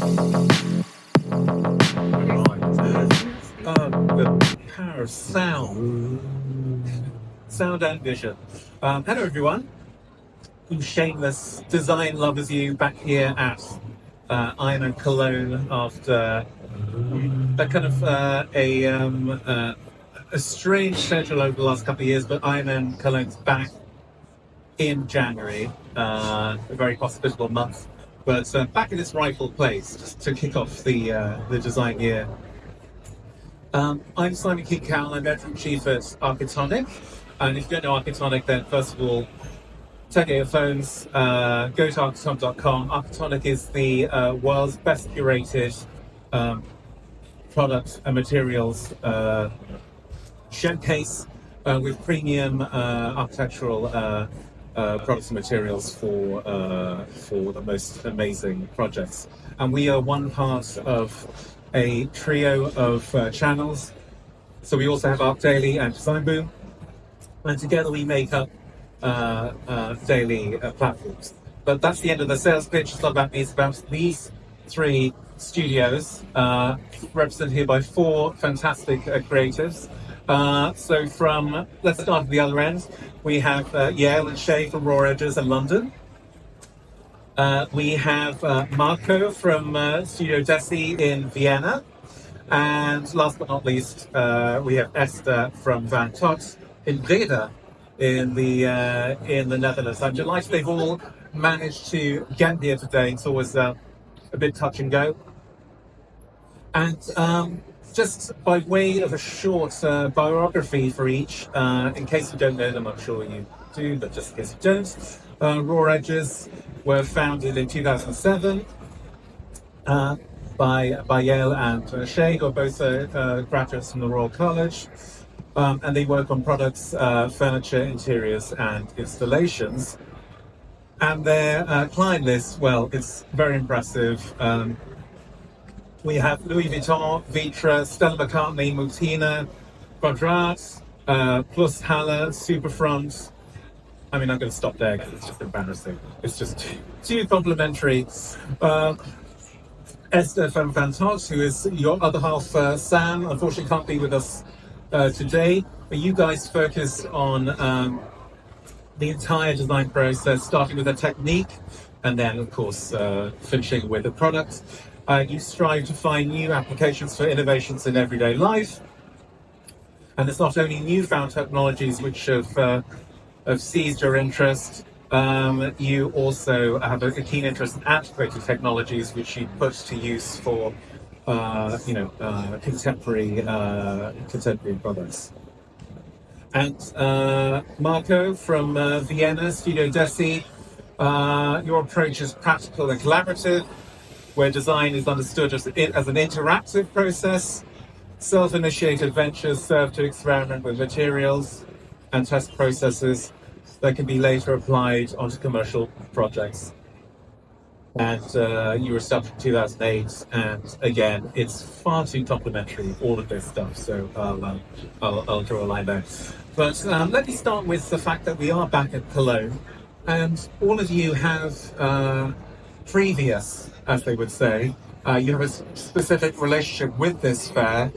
The power of sound. Sound and vision. Hello, everyone. I'm shameless design lovers you back here at IMM Cologne after a kind of a strange schedule over the last couple of years, but IMM Cologne's back in January, a very hospitable month, but back in its rightful place just to kick off the design year. I'm Simon King-Cowell, I'm editor-in-chief at Architonic, and if you don't know Architonic, then first of all, take out your phones, go to architonic.com. Architonic is the world's best curated product and materials showcase with premium architectural products and materials for the most amazing projects. And we are one part of a trio of channels. So we also have Arc Daily and Design Boom, and together we make up daily platforms. But that's the end of the sales pitch. It's not about me, it's about these three studios, represented here by four fantastic creatives. So let's start at the other end. We have Yael and Shay from Raw Edges in London. We have Marco from Studio Dessi in Vienna. And last but not least, we have Esther from VANTOT in Breda in the Netherlands. I'm delighted they've all managed to get here today. It's always a bit touch and go. And just by way of a short biography for each, in case you don't know them, I'm sure you do, but just in case you don't, Raw Edges were founded in 2007 by Yael and Shay, who are both graduates from the Royal College, and they work on products, furniture, interiors, and installations. And their client list, well, it's very impressive. We have Louis Vuitton, Vitra, Stella McCartney, Mutina, Quadrat, Plus Halle, Superfront. I mean, I'm going to stop there because it's just embarrassing. It's just too complimentary. Esther from VANTOT, who is your other half, Sam, unfortunately can't be with us today. But you guys focus on the entire design process, starting with a technique, and then, of course, finishing with a product. You strive to find new applications for innovations in everyday life. And it's not only newfound technologies which have seized your interest, you also have a keen interest in antiquated technologies which you put to use for contemporary products. And Marco from Vienna, Studio Dessi, your approach is practical and collaborative, where design is understood as an interactive process. Self-initiated ventures serve to experiment with materials and test processes that can be later applied onto commercial projects. And you were established in 2008, and again, it's far too complimentary, all of this stuff, so I'll draw a line there. But let me start with the fact that we are back at Cologne, and all of you have previous, as they would say, you have a specific relationship with this fair,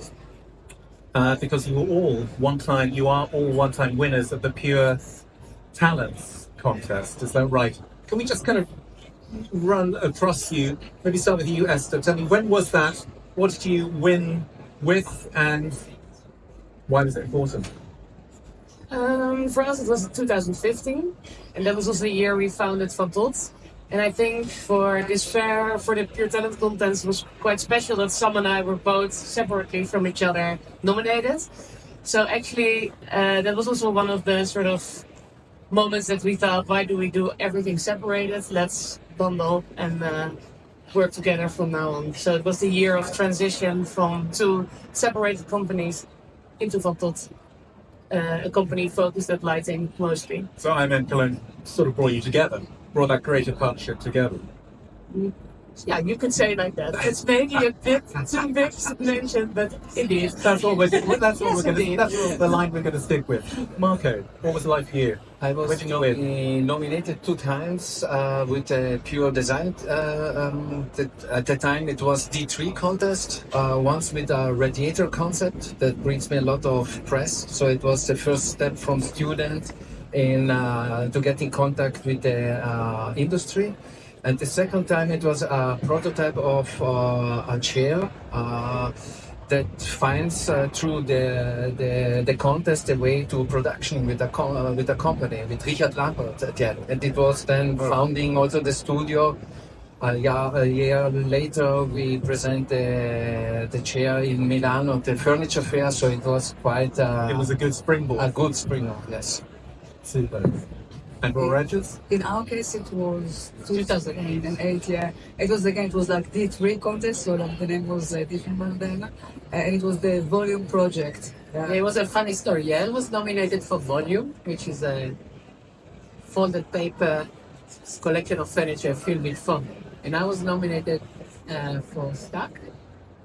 because you are all one-time winners of the Pure Talents contest. Is that right? Can we just kind of run across you? Maybe start with you, Esther. Tell me, when was that? What did you win with, and why was it important? For us, it was 2015, and that was also the year we founded VANTOT. And I think for this fair, for the Pure Talent contest, was quite special that Sam and I were both separately from each other nominated. So actually, that was also one of the sort of moments that we thought, why do we do everything separated? Let's bundle and work together from now on. So it was the year of transition from two separated companies into VANTOT, a company focused at lighting mostly. So IMM Cologne sort of brought you together, brought that creative partnership together. Yeah, you could say it like that. It's maybe a bit too big to mention, but indeed. That's what we're. That's what Yes, we're going to. indeed. That's what the line we're going to stick with. Marco, what was it like for you? I Where was did you win? nominated 2 times with Pure Design. At the time, it was D3 contest. Once with a radiator concept that brings me a lot of press. So it was the first step from student in to get in contact with the industry. And the second time, it was a prototype of a chair. That finds through the contest the way to production with the company with Richard Lampert at the end. And it was then founding also the studio. A year later, we present the chair in Milan at the furniture fair. So it was quite. It was a good springboard. A good springboard, yes. Super. And for Regis? In our case, it was 2008. Yeah, it was again. It was like D3 contest, so like the name was different back then, and it was the volume project. Yeah, it was a funny story. Yeah, it was nominated for Volume, which is a folded paper collection of furniture filled with foam. And I was nominated for Stack,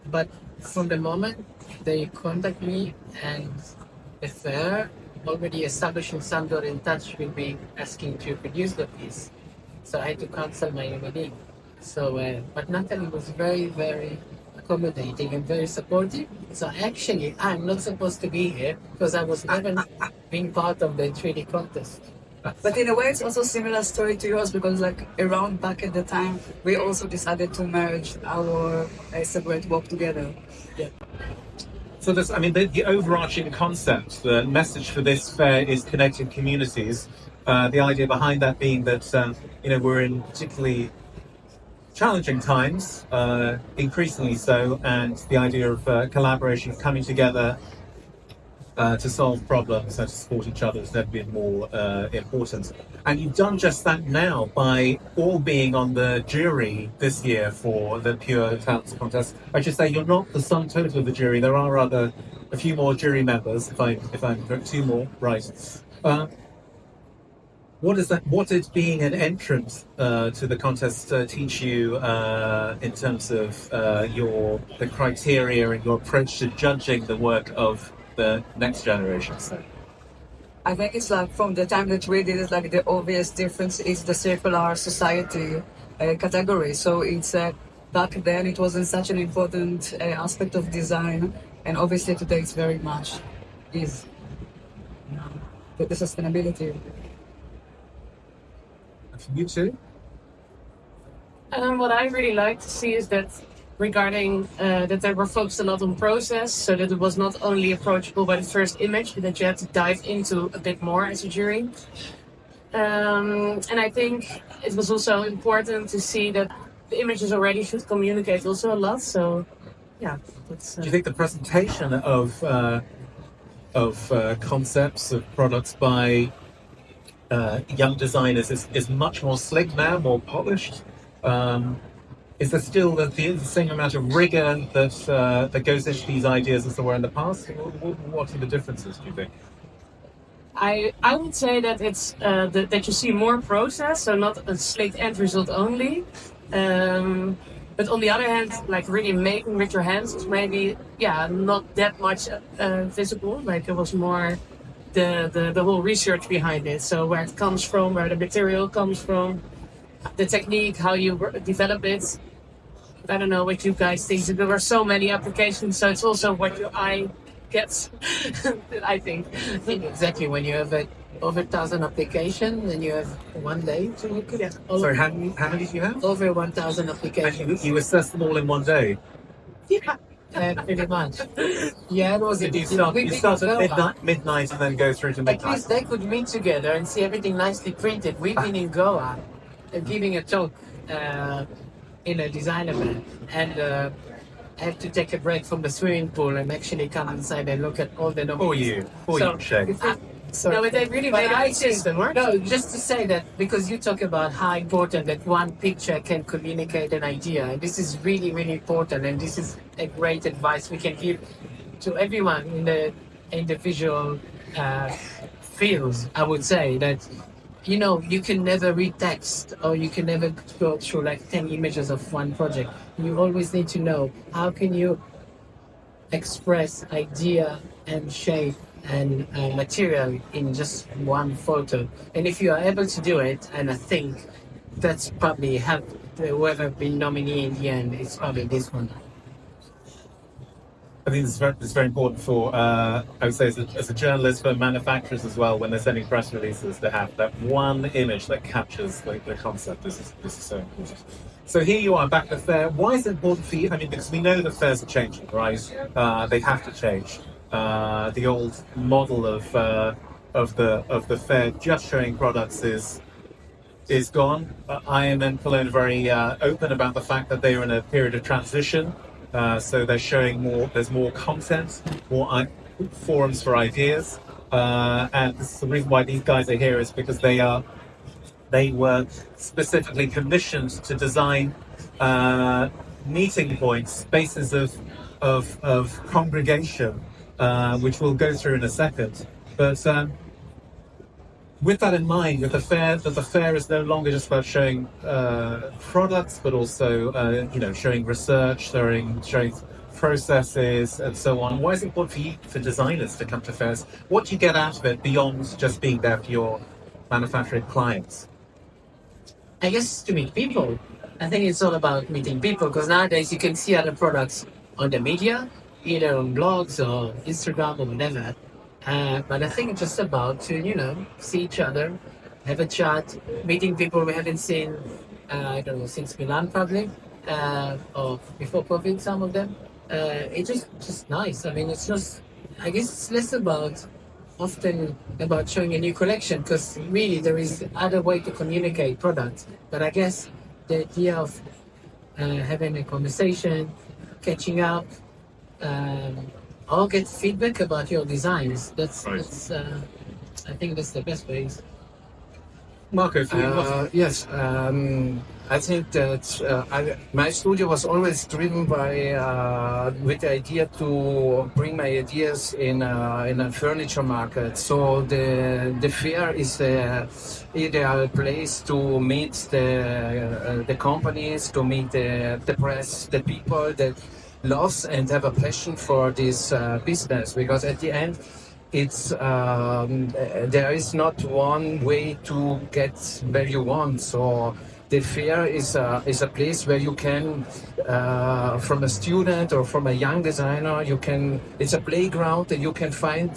but from the moment they contact me and the fair already establishing Sandor in touch with me asking to produce the piece. So I had to cancel my nominee. So, but Natalie was very, very accommodating and very supportive. So actually, I'm not supposed to be here because I was never being part of the 3D contest. But in a way, it's also a similar story to yours because, like, around back at the time, we also decided to merge our separate work together. Yeah. So this, I mean, the overarching concept, the message for this fair is connected communities. The idea behind that being that, we're in particularly challenging times, increasingly so, and the idea of collaboration, coming together to solve problems and to support each other has never been more important. And you've done just that now by all being on the jury this year for the Pure Talents Contest. I should say you're not the sum total of the jury. There are a few more jury members, if I'm correct, 2 more, right. What did being an entrant to the contest teach you in terms of the criteria and your approach to judging the work of the next generation? I think it's like from the time that we did it, like the obvious difference is the circular society category. So it's back then it wasn't such an important aspect of design, and obviously today it's very much is the sustainability. You too? What I really like to see is that regarding that they were focused a lot on process, so that it was not only approachable by the first image, but that you had to dive into a bit more as a jury. And I think it was also important to see that the images already should communicate also a lot. So, yeah, that's. Do you think the presentation of concepts of products by young designers is much more slick now, more polished? Is there still the same amount of rigor that goes into these ideas as there were in the past? What are the differences, do you think? I would say that it's that you see more process, so not a slick end result only. But on the other hand, like really making with your hands is maybe not that much visible. Like it was more the whole research behind it. So where it comes from, where the material comes from, the technique, how you develop it. I don't know what you guys think. There were so many applications, so it's also what your eye gets. I think. Exactly. When you have over 1,000 applications, and you have 1 day to look at it. Sorry, how many do you have? Over 1,000 And applications. you assess them all in one day? Pretty much. Yeah, it was. Did you start at midnight and then go through to At midnight? least they could meet together and see everything nicely printed. We've been in Goa giving a talk in a design event, and I had to take a break from the swimming pool and actually come inside and look at all the nominees. For you, Shay. Sorry. No, but they really But made I a system, right? No, just to say that because you talk about how important that one picture can communicate an idea, and this is really, really important, and this is a great advice we can give to everyone in the visual fields. I would say that you know, you can never read text or you can never go through like 10 images of one project. You always need to know how can you express idea and shape and material in just one photo. And if you are able to do it, and I think that's probably helped whoever been nominee in the end, it's probably this one. I think it's very important for, I would say, as a journalist, for manufacturers as well, when they're sending press releases, to have that one image that captures the concept. This is so important. So here you are back at the fair. Why is it important for you? I mean, because we know the fairs are changing, right? They have to change. The old model of the fair just showing products is gone. IMM Cologne are very open about the fact that they are in a period of transition. So they're showing more. There's more content, more forums for ideas, and this is the reason why these guys are here is because they were specifically commissioned to design meeting points, spaces of congregation, which we'll go through in a second. But with that in mind, with the fair is no longer just about showing products, but also showing research, showing processes, and so on. Why is it important for designers to come to fairs? What do you get out of it beyond just being there for your manufacturing clients? I guess to meet people. I think it's all about meeting people because nowadays you can see other products on the media, either on blogs or Instagram or whatever. But I think it's just about to, see each other, have a chat, meeting people we haven't seen, I don't know, since Milan probably, or before COVID, some of them. It's just nice. I mean, I guess it's less often about showing a new collection because really there is other way to communicate products. But I guess the idea of having a conversation, catching up, or get feedback about your designs. That's I think that's the best way. Marco, for you, Yes, I think that my studio was always driven by with the idea to bring my ideas in a furniture market. So the fair is the ideal place to meet the companies, to meet the press, the people that loves and have a passion for this business. Because at the end, it's there is not one way to get where you want. So the fair is a place where you can, from a student or from a young designer, it's a playground that you can find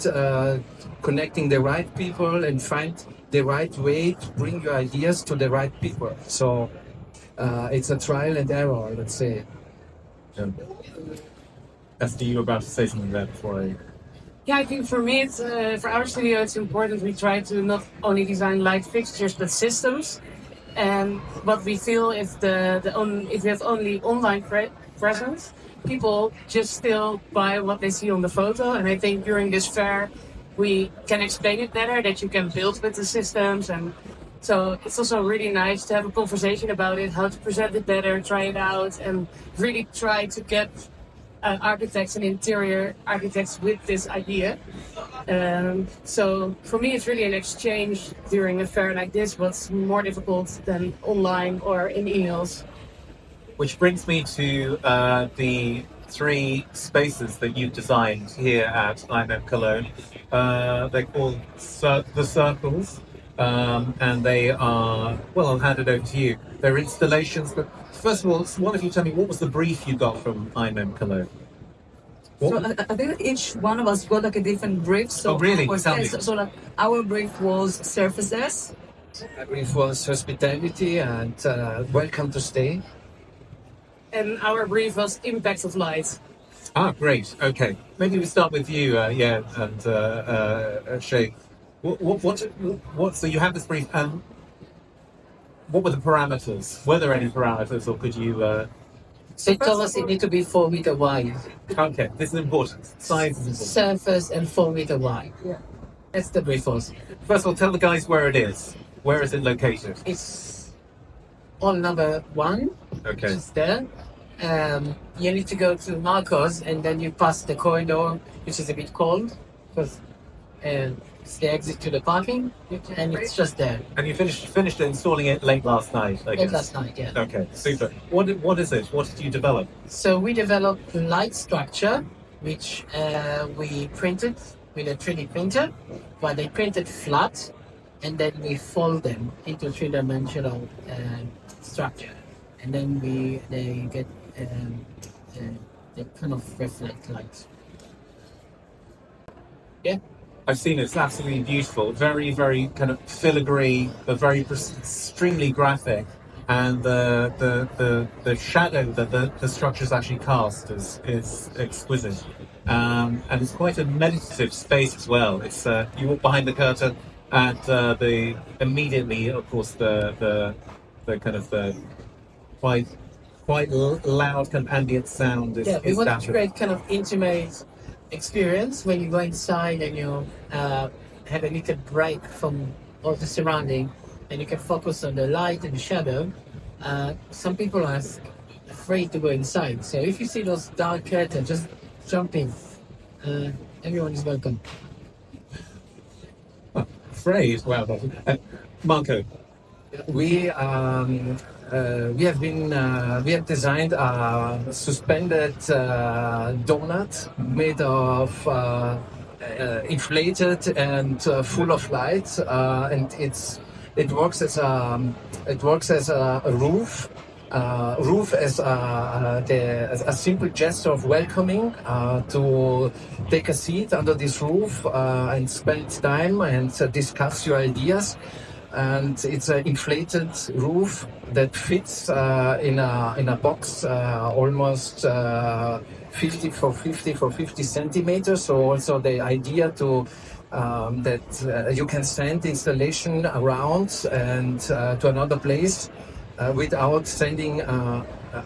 connecting the right people and find the right way to bring your ideas to the right people. So it's a trial and error, let's say. Esther, you were about to say something there before I... Yeah, I think for me, it's for our studio, it's important we try to not only design light fixtures but systems. And what we feel if if we have only online presence, people just still buy what they see on the photo. And I think during this fair, we can explain it better, that you can build with the systems. And so it's also really nice to have a conversation about it, how to present it better, try it out, and really try to get architects and interior architects with this idea. So for me, it's really an exchange during a fair like this. What's more difficult than online or in emails? Which brings me to the three spaces that you've designed here at IMM Cologne. They're called the Circles, and they are, well, I'll hand it over to you. They're installations, but first of all, one of you tell me, what was the brief you got from IMM Cologne? So I think each one of us got like a different brief. So Oh, really? Tell me. So like our brief was surfaces. My brief was hospitality and welcome to stay. And our brief was impact of light. Ah, great. Okay. Maybe we start with you, and Shay. So you have this brief, and what were the parameters? Were there any parameters, or could you... They told us it need to be 4 meter wide. Okay, this is important. Size is important. Surface and 4 meter wide. Yeah. That's the brief was. First of all, tell the guys where it is. Where is it located? It's on number 1. Okay. It's there. You need to go to Marcos and then you pass the corridor, which is a bit cold because It's the exit to the parking, and it's just there. And you finished installing it late last night, I guess. Late last night, yeah. Okay, super. What is it? What did you develop? So we developed a light structure, which we printed with a 3D printer, but they printed flat, and then we fold them into three-dimensional structure, and then they get they kind of reflect light. Yeah. I've seen it. It's absolutely beautiful. Very, very kind of filigree, but very extremely graphic. And the shadow that the structures actually cast is exquisite. And it's quite a meditative space as well. It's you walk behind the curtain, and the immediately, of course, the kind of the quite loud kind of ambient sound is. Yeah, we is want that. to create kind of intimate experience when you go inside and you have a little break from all the surrounding, and you can focus on the light and the shadow. Some people are afraid to go inside, so if you see those dark curtains, just jump in. Everyone is welcome. Afraid? Wow. Marco. We have designed a suspended donut made of inflated and full of light, and it works as a roof. Roof as a simple gesture of welcoming to take a seat under this roof and spend time and discuss your ideas. And it's an inflated roof that fits in a box almost 50 for 50 centimeters. So also the idea to that you can send the installation around and to another place without sending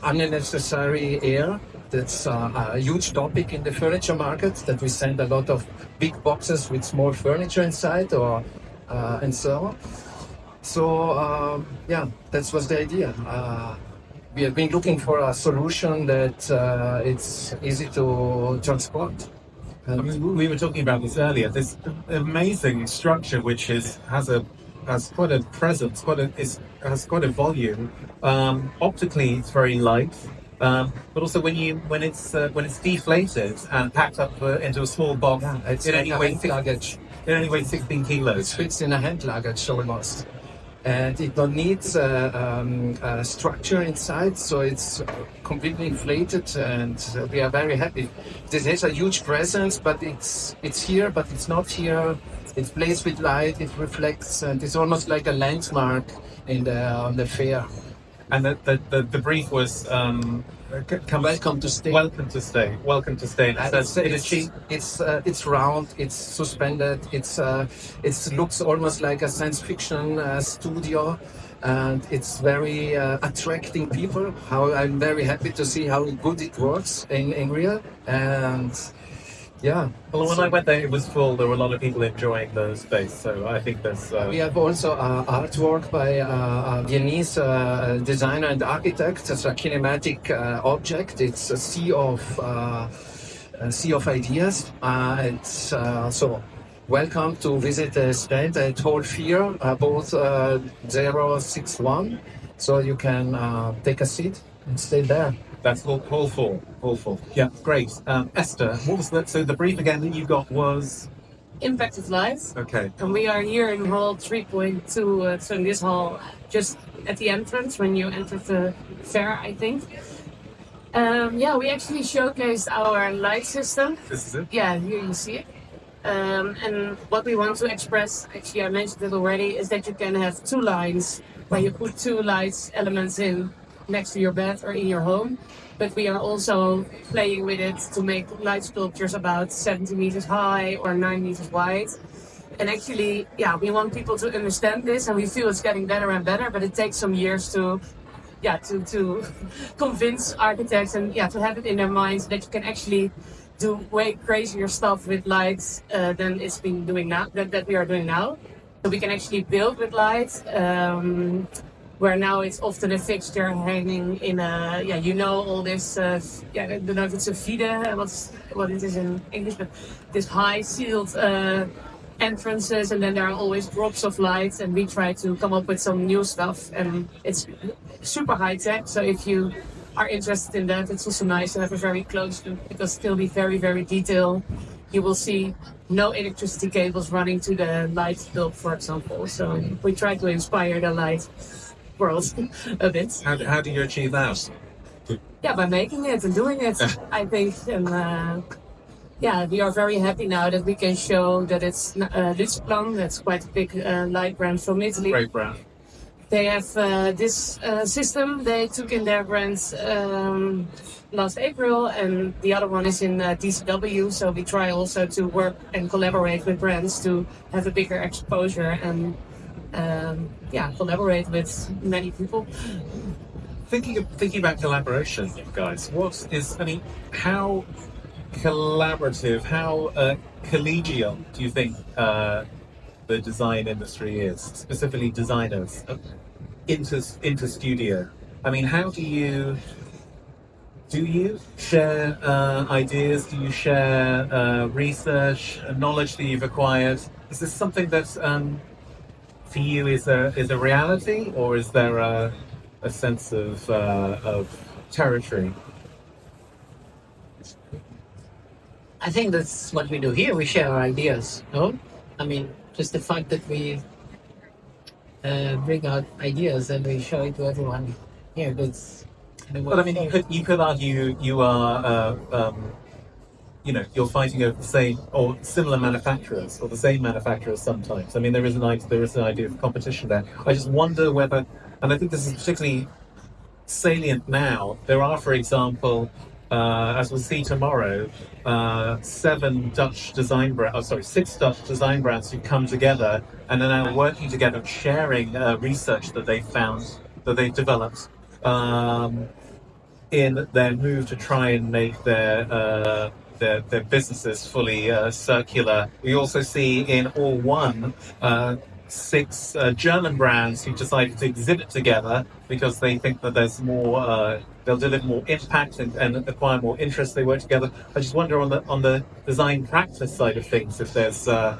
unnecessary air. That's a huge topic in the furniture market, that we send a lot of big boxes with small furniture inside or and so on. So yeah, that was the idea. We have been looking for a solution that it's easy to transport. I mean, we were talking about this earlier. This amazing structure, which has quite a presence, has quite a volume. Optically, it's very light, but also when it's deflated and packed up into a small box, It's it like only a weighs hand luggage. 16 kilos. It fits in a hand luggage almost. And it don't need a structure inside, so it's completely inflated, and we are very happy. This has a huge presence, but it's here, but it's not here. It plays with light, it reflects, and it's almost like a landmark on the fair. And the brief was Welcome to stay. Welcome to stay. Welcome to stay. And it's round. It's suspended. It looks almost like a science fiction studio, and it's very attracting people. I'm very happy to see how good it works in real. And yeah. Well, when I went there, it was full. There were a lot of people enjoying the space. So I think there's. We have also artwork by a Viennese designer and architect. It's a kinematic object. It's a sea of ideas. So welcome to visit the stand at Hall 4, both 061. So you can take a seat and stay there. That's hall 4. Hall 4. Yeah, great. Esther, what was that? So the brief again that you got was. Impact of light. Okay. And we are here in hall 3.2, so in this hall, just at the entrance when you enter the fair, I think. Yeah, we actually showcased our light system. This is it? Yeah, here you see it. And what we want to express, actually I mentioned it already, is that you can have two lines where you put two light elements in next to your bed or in your home. But we are also playing with it to make light sculptures about 70 meters high or 9 meters wide. And actually, yeah, we want people to understand this, and we feel it's getting better and better, but it takes some years to convince architects and to have it in their minds that you can actually do way crazier stuff with lights than it's been doing now, that we are doing now. So we can actually build with light. Where now it's often a fixture hanging in a, all this, I don't know if it's a vide, what it is in English, but this high sealed entrances, and then there are always drops of light, and we try to come up with some new stuff, and it's super high tech. So if you are interested in that, it's also nice to have a very close look, because still be very, very detailed. You will see no electricity cables running to the light bulb, for example. So we try to inspire the light world a bit. How do you achieve that? Yeah, by making it and doing it, I think. And yeah, we are very happy now that we can show that it's Lutzplan. That's quite a big light brand from Italy. Great brand. They have this system they took in their brands last April, and the other one is in DCW. So we try also to work and collaborate with brands to have a bigger exposure and yeah, collaborate with many people. Thinking about collaboration, guys, how collaborative, how collegial do you think the design industry is, specifically designers, into studio? I mean, how do you share ideas? Do you share research, knowledge that you've acquired? Is this something that for you is a reality, or is there a sense of territory? I think that's what we do here. We share our ideas. No, I mean, just the fact that we bring out ideas and we show it to everyone here. That's. But I mean, you could argue you are, you're fighting over the same or similar manufacturers or the same manufacturers sometimes. I mean, there is an idea of competition there. I just wonder whether, and I think this is particularly salient now. There are, for example, as we'll see tomorrow, 6 Dutch design brands who come together and are now working together, sharing research that they've developed in their move to try and make their businesses fully circular. We also see in All One 6 German brands who decided to exhibit together because they think that there's more, they'll deliver more impact and acquire more interest. They work together. I just wonder on the design practice side of things if there's I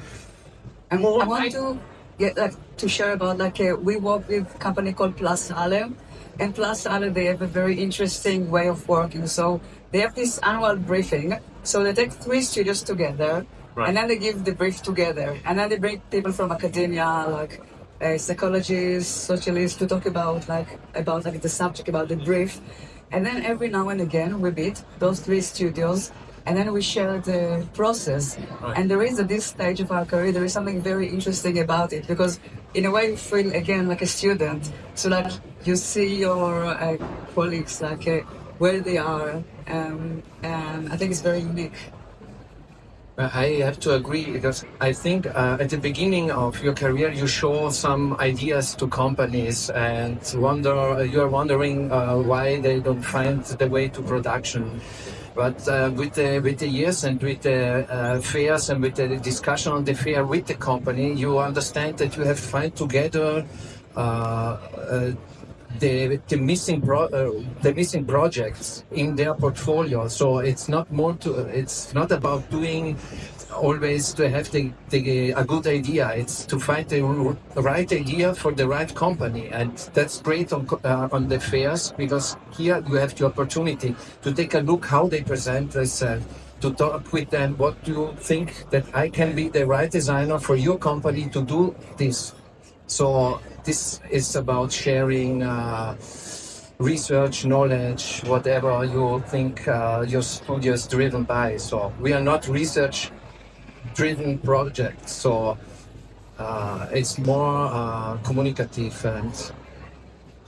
want to share about we work with a company called Plus Ale, and Plus Ale, they have a very interesting way of working. So they have this annual briefing. So they take 3 studios together. Right. And then they give the brief together, and then they bring people from academia, like psychologists, socialists, to talk about the subject, about the brief. And then every now and again we meet those 3 studios, and then we share the process. Right. And there is, at this stage of our career, there is something very interesting about it, because in a way you feel again like a student. So you see your colleagues where they are, and I think it's very unique. I have to agree, because I think at the beginning of your career you show some ideas to companies and you are wondering why they don't find the way to production. But with the years and with the fairs and with the discussion on the fair with the company, you understand that you have to find together the missing projects in their portfolio. So it's not about doing always to have a good idea. It's to find the right idea for the right company, and that's great on the fairs, because here you have the opportunity to take a look how they present themselves, to talk with them. What do you think that I can be the right designer for your company to do this? So this is about sharing research, knowledge, whatever you think your studio is driven by. So we are not research-driven projects. So it's more communicative, and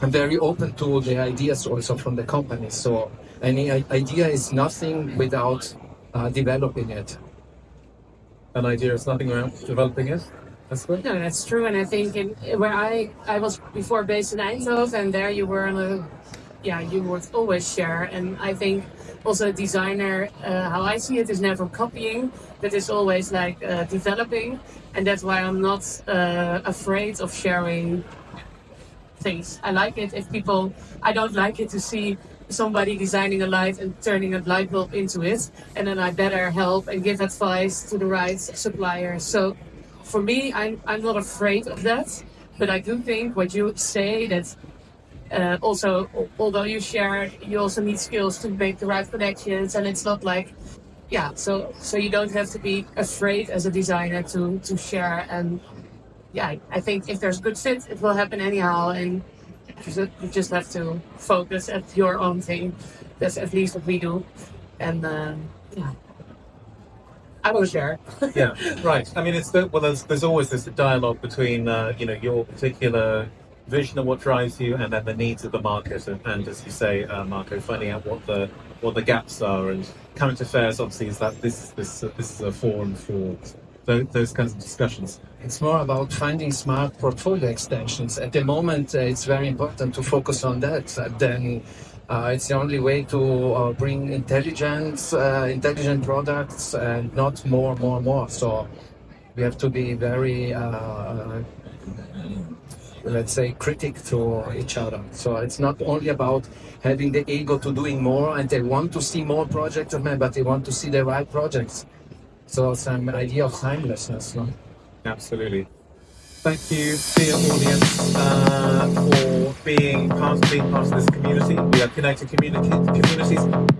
I'm very open to the ideas also from the company. So any idea is nothing without developing it. An idea is nothing without developing it? That's good. No, that's true. And I think where I was before based in Eindhoven, and there you were you would always share. And I think also a designer, how I see it, is never copying, but it's always developing. And that's why I'm not afraid of sharing things. I like it if I don't like it to see somebody designing a light and turning a light bulb into it, and then I better help and give advice to the right supplier. So for me, I'm not afraid of that, but I do think what you say that also, although you share, you also need skills to make the right connections, and it's not like, yeah. So you don't have to be afraid as a designer to share, and yeah, I think if there's good fit, it will happen anyhow, and you just have to focus at your own thing. That's at least what we do, and yeah. I will share. Yeah, right. I mean, there's always this dialogue between your particular vision of what drives you, and then the needs of the market, and as you say, Marco, finding out what the gaps are, and coming to fairs. Obviously, is that this is a forum for those kinds of discussions. It's more about finding smart portfolio extensions. At the moment, it's very important to focus on that. Then it's the only way to bring intelligent products and not more. So we have to be very, let's say, critic to each other. So it's not only about having the ego to doing more, and they want to see more projects of men, but they want to see the right projects. So some idea of timelessness, no? Absolutely. Thank you, dear audience, for being part of this community. We are connected communities.